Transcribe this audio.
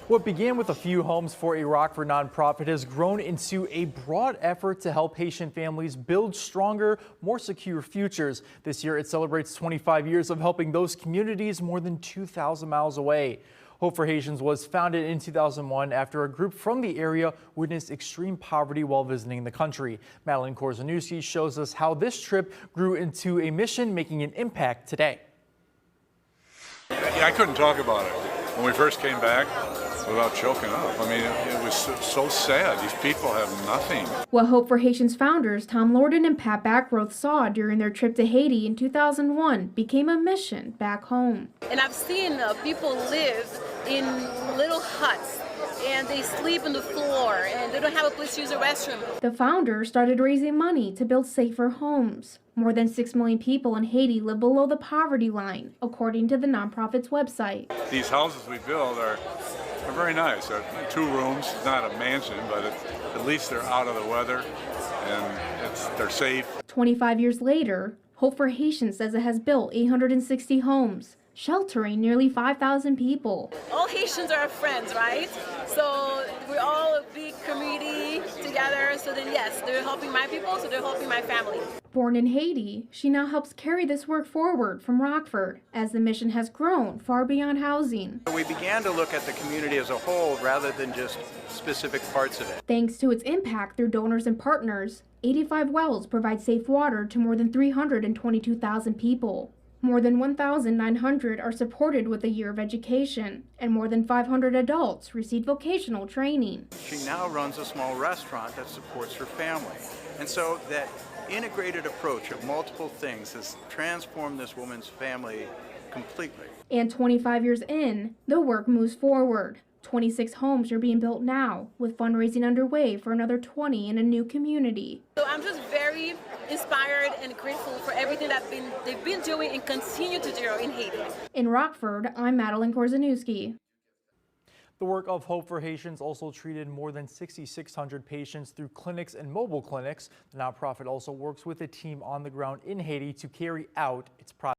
What began with a few homes for a Rockford nonprofit has grown into a broad effort to help Haitian families build stronger, more secure futures. This year, it celebrates 25 years of helping those communities more than 2,000 miles away. Hope for Haitians was founded in 2001 after a group from the area witnessed extreme poverty while visiting the country. Madeline Korzeniewski shows us how this trip grew into a mission making an impact today. I couldn't talk about it when we first came back without choking up. I mean, it was so sad. These people have nothing. What Hope for Haitians founders Tom Lorden and Pat Backroth saw during their trip to Haiti in 2001 became a mission back home. And I've seen people live in little huts, and they sleep on the floor, and they don't have a place to use a restroom. The founders started raising money to build safer homes. More than 6 million people in Haiti live below the poverty line, according to the nonprofit's website. These houses we build are very nice. They're 2 rooms. It's not a mansion, but at least they're out of the weather and they're safe. 25 years later, Hope for Haitians says it has built 860 homes, sheltering nearly 5,000 people. All Haitians are friends, right? So we're all a big community together. So then yes, they're helping my people, so they're helping my family. Born in Haiti, she now helps carry this work forward from Rockford as the mission has grown far beyond housing. We began to look at the community as a whole rather than just specific parts of it. Thanks to its impact through donors and partners, 85 wells provide safe water to more than 322,000 people. More than 1,900 are supported with a year of education, and more than 500 adults receive vocational training. She now runs a small restaurant that supports her family. And so that integrated approach of multiple things has transformed this woman's family completely. And 25 years in, the work moves forward. 26 homes are being built now, with fundraising underway for another 20 in a new community. So I'm just very inspired and grateful for everything that they've been doing and continue to do in Haiti. In Rockford, I'm Madeline Korzeniewski. The work of Hope for Haitians also treated more than 6,600 patients through clinics and mobile clinics. The nonprofit also works with a team on the ground in Haiti to carry out its project.